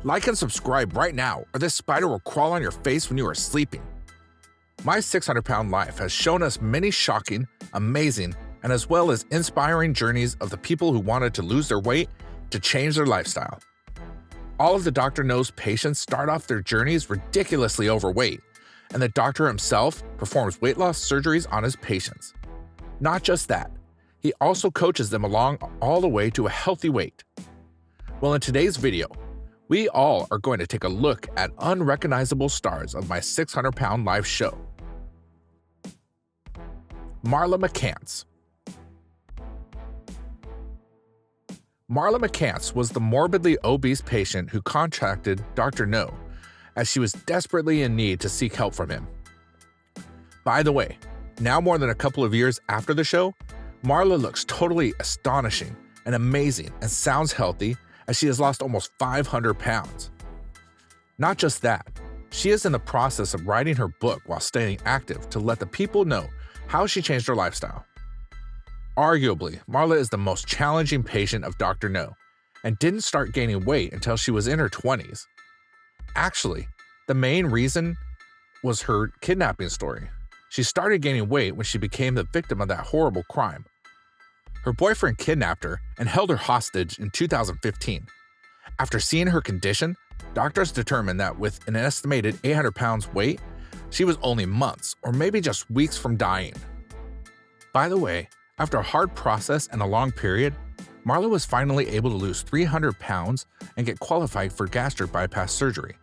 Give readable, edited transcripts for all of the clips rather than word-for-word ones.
Like and subscribe right now, or this spider will crawl on your face when you are sleeping. My 600-pound life has shown us many shocking, amazing, and as well as inspiring journeys of the people who wanted to lose their weight to change their lifestyle. All of the Dr. No's patients start off their journeys ridiculously overweight, and the doctor himself performs weight loss surgeries on his patients. Not just that, he also coaches them along all the way to a healthy weight. Well, in today's video, we all are going to take a look at unrecognizable stars of my 600-pound life show. Marla McCants. Marla McCants was the morbidly obese patient who contacted Dr. No as she was desperately in need to seek help from him. By the way, now more than a couple of years after the show, Marla looks totally astonishing and amazing and sounds healthy as she has lost almost 500 pounds. Not just that, she is in the process of writing her book while staying active to let the people know how she changed her lifestyle. Arguably, Marla is the most challenging patient of Dr. No and didn't start gaining weight until she was in her 20s. Actually, the main reason was her kidnapping story. She started gaining weight when she became the victim of that horrible crime. Her boyfriend kidnapped her and held her hostage in 2015. After seeing her condition, doctors determined that with an estimated 800 pounds weight, she was only months or maybe just weeks from dying. By the way, after a hard process and a long period, Marla was finally able to lose 300 pounds and get qualified for gastric bypass surgery.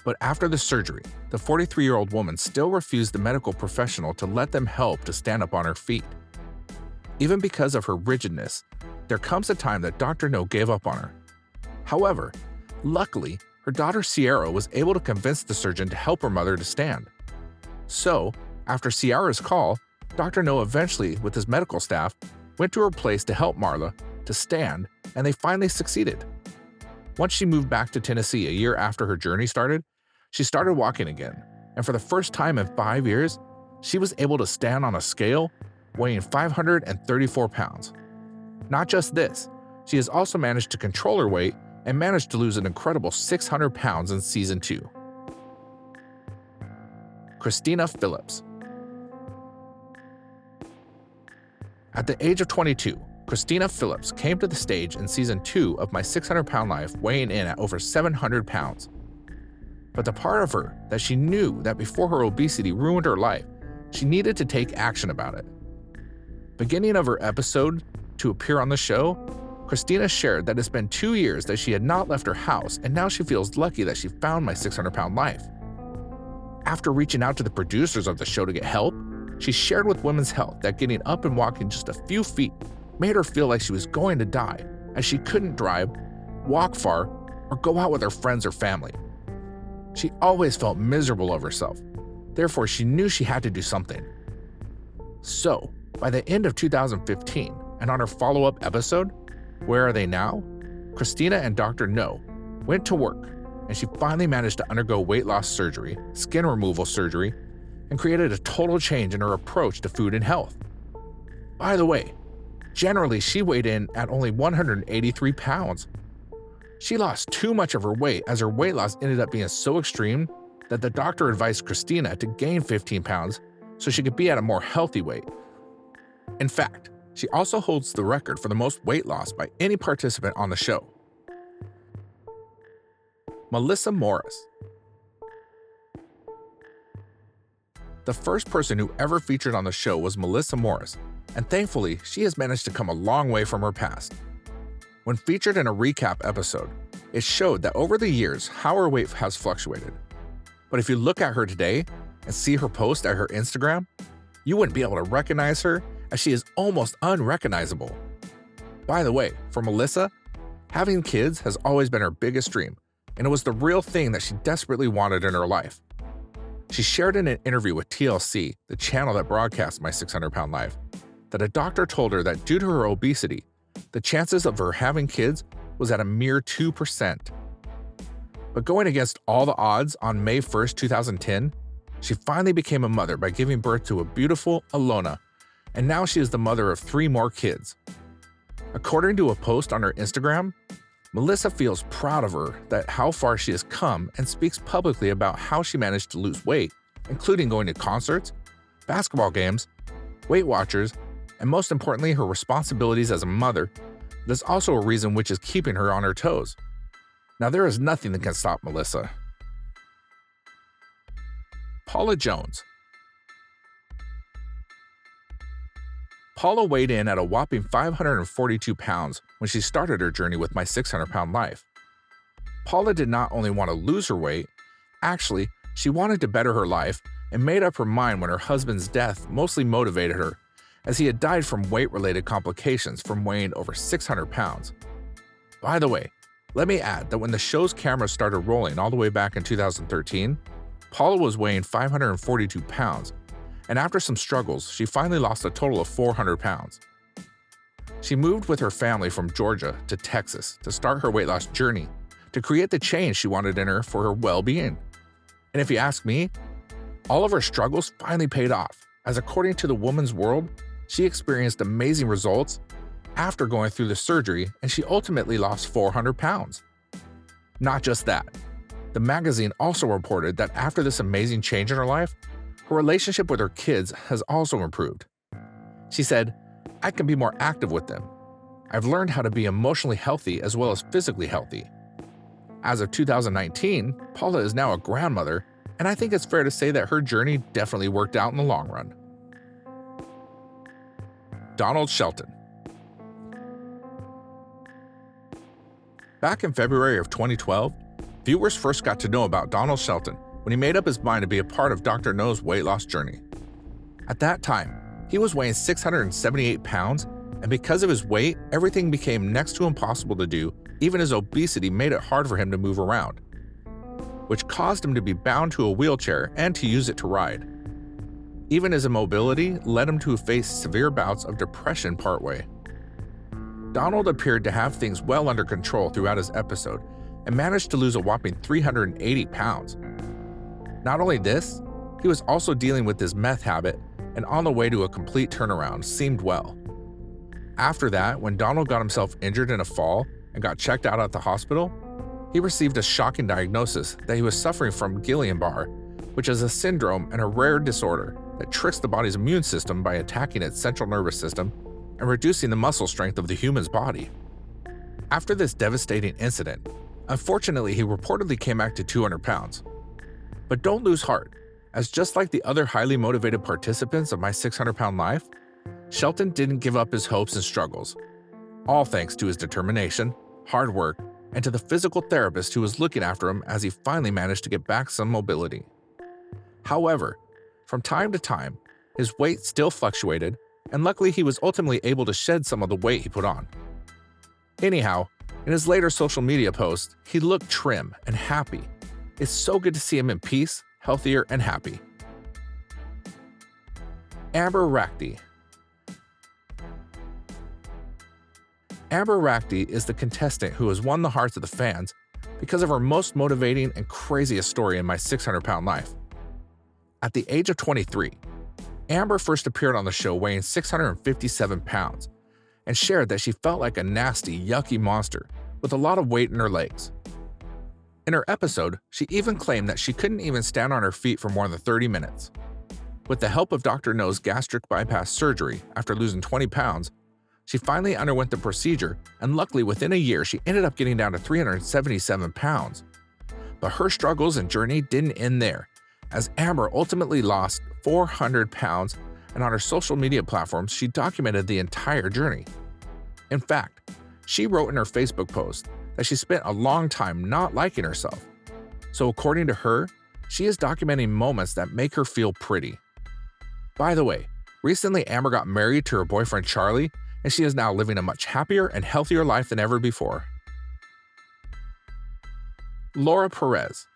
But after the surgery, the 43-year-old woman still refused the medical professional to let them help to stand up on her feet. Even because of her rigidness, there comes a time that Dr. No gave up on her. However, luckily, her daughter Sierra was able to convince the surgeon to help her mother to stand. So, after Sierra's call, Dr. No eventually, with his medical staff, went to her place to help Marla to stand, and they finally succeeded. Once she moved back to Tennessee a year after her journey started, she started walking again, and for the first time in 5 years, she was able to stand on a scale weighing 534 pounds. Not just this, she has also managed to control her weight and managed to lose an incredible 600 pounds in Season 2. Christina Phillips. At the age of 22, Christina Phillips came to the stage in Season 2 of my 600-pound life weighing in at over 700 pounds. But the part of her that she knew that before her obesity ruined her life, she needed to take action about it. Beginning of her episode to appear on the show, Christina shared that it's been 2 years that she had not left her house, and now she feels lucky that she found my 600-pound life. After reaching out to the producers of the show to get help, she shared with Women's Health that getting up and walking just a few feet made her feel like she was going to die, as she couldn't drive, walk far, or go out with her friends or family. She always felt miserable of herself, therefore she knew she had to do something. So, by the end of 2015, and on her follow-up episode, Where Are They Now?, Christina and Dr. No went to work, and she finally managed to undergo weight loss surgery, skin removal surgery, and created a total change in her approach to food and health. By the way, generally she weighed in at only 183 pounds. She lost too much of her weight as her weight loss ended up being so extreme that the doctor advised Christina to gain 15 pounds so she could be at a more healthy weight. In fact, she also holds the record for the most weight loss by any participant on the show. Melissa Morris. The first person who ever featured on the show was Melissa Morris, and thankfully, she has managed to come a long way from her past. When featured in a recap episode, it showed that over the years how her weight has fluctuated. But if you look at her today and see her post at her Instagram, you wouldn't be able to recognize her, as she is almost unrecognizable. By the way, for Melissa, having kids has always been her biggest dream, and it was the real thing that she desperately wanted in her life. She shared in an interview with TLC, the channel that broadcasts my 600-pound life, that a doctor told her that due to her obesity, the chances of her having kids was at a mere 2%. But going against all the odds, on May 1st, 2010, she finally became a mother by giving birth to a beautiful Alona, and now she is the mother of 3 more kids. According to a post on her Instagram, Melissa feels proud of her that how far she has come and speaks publicly about how she managed to lose weight, including going to concerts, basketball games, Weight Watchers, and most importantly, her responsibilities as a mother. There's also a reason which is keeping her on her toes. Now, there is nothing that can stop Melissa. Paula Jones. Paula weighed in at a whopping 542 pounds when she started her journey with My 600-Pound Life. Paula did not only want to lose her weight, actually, she wanted to better her life and made up her mind when her husband's death mostly motivated her, as he had died from weight-related complications from weighing over 600 pounds. By the way, let me add that when the show's cameras started rolling all the way back in 2013, Paula was weighing 542 pounds, and after some struggles, she finally lost a total of 400 pounds. She moved with her family from Georgia to Texas to start her weight loss journey, to create the change she wanted in her for her well-being. And if you ask me, all of her struggles finally paid off, as according to the Woman's World, she experienced amazing results after going through the surgery, and she ultimately lost 400 pounds. Not just that, the magazine also reported that after this amazing change in her life, her relationship with her kids has also improved. She said, "I can be more active with them. I've learned how to be emotionally healthy as well as physically healthy." As of 2019, Paula is now a grandmother, and I think it's fair to say that her journey definitely worked out in the long run. Donald Shelton. Back in February of 2012, viewers first got to know about Donald Shelton when he made up his mind to be a part of Dr. No's weight loss journey. At that time, he was weighing 678 pounds, and because of his weight, everything became next to impossible to do. Even his obesity made it hard for him to move around, which caused him to be bound to a wheelchair and to use it to ride. Even his immobility led him to face severe bouts of depression partway. Donald appeared to have things well under control throughout his episode and managed to lose a whopping 380 pounds. Not only this, he was also dealing with his meth habit and on the way to a complete turnaround, seemed well. After that, when Donald got himself injured in a fall and got checked out at the hospital, he received a shocking diagnosis that he was suffering from Guillain-Barré, which is a syndrome and a rare disorder that tricks the body's immune system by attacking its central nervous system and reducing the muscle strength of the human's body. After this devastating incident, unfortunately, he reportedly came back to 200 pounds. But don't lose heart, as just like the other highly motivated participants of My 600-Pound Life, Shelton didn't give up his hopes and struggles, all thanks to his determination, hard work, and to the physical therapist who was looking after him as he finally managed to get back some mobility. However, from time to time, his weight still fluctuated, and luckily he was ultimately able to shed some of the weight he put on. Anyhow, in his later social media posts, he looked trim and happy. It's so good to see him in peace, healthier, and happy. Amber Rackty. Amber Rackty is the contestant who has won the hearts of the fans because of her most motivating and craziest story in My 600-Pound Life. At the age of 23, Amber first appeared on the show weighing 657 pounds and shared that she felt like a nasty, yucky monster with a lot of weight in her legs. In her episode, she even claimed that she couldn't even stand on her feet for more than 30 minutes. With the help of Dr. No's gastric bypass surgery after losing 20 pounds, she finally underwent the procedure, and luckily within a year she ended up getting down to 377 pounds. But her struggles and journey didn't end there, as Amber ultimately lost 400 pounds, and on her social media platforms she documented the entire journey. In fact, she wrote in her Facebook post that she spent a long time not liking herself. So according to her, she is documenting moments that make her feel pretty. By the way, recently Amber got married to her boyfriend Charlie, and she is now living a much happier and healthier life than ever before. Laura Perez.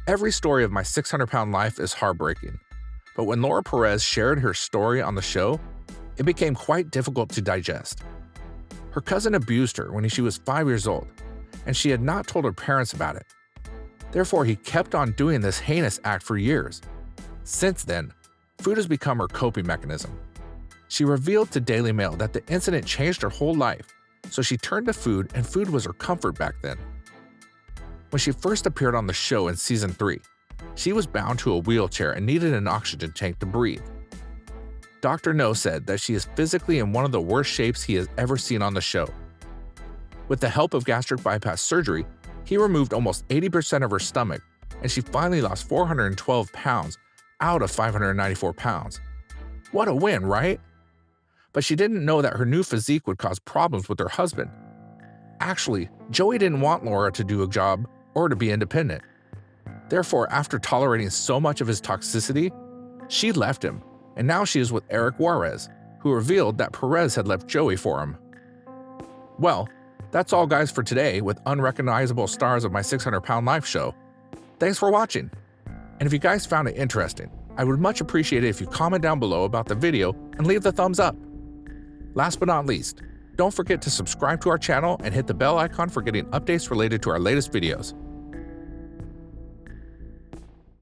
Every story of My 600-Pound Life is heartbreaking, but when Laura Perez shared her story on the show, it became quite difficult to digest. Her cousin abused her when she was 5 years old, and she had not told her parents about it. Therefore, he kept on doing this heinous act for years. Since then, food has become her coping mechanism. She revealed to Daily Mail that the incident changed her whole life, so she turned to food, and food was her comfort back then. When she first appeared on the show in season 3, she was bound to a wheelchair and needed an oxygen tank to breathe. Dr. No said that she is physically in one of the worst shapes he has ever seen on the show. With the help of gastric bypass surgery, he removed almost 80% of her stomach, and she finally lost 412 pounds out of 594 pounds. What a win, right? But she didn't know that her new physique would cause problems with her husband. Actually, Joey didn't want Laura to do a job or to be independent. Therefore, after tolerating so much of his toxicity, she left him, and now she is with Eric Juarez, who revealed that Perez had left Joey for him. Well, that's all guys for today with Unrecognizable Stars of My 600-Pound Life show. Thanks for watching. And if you guys found it interesting, I would much appreciate it if you comment down below about the video and leave the thumbs up. Last but not least, don't forget to subscribe to our channel and hit the bell icon for getting updates related to our latest videos.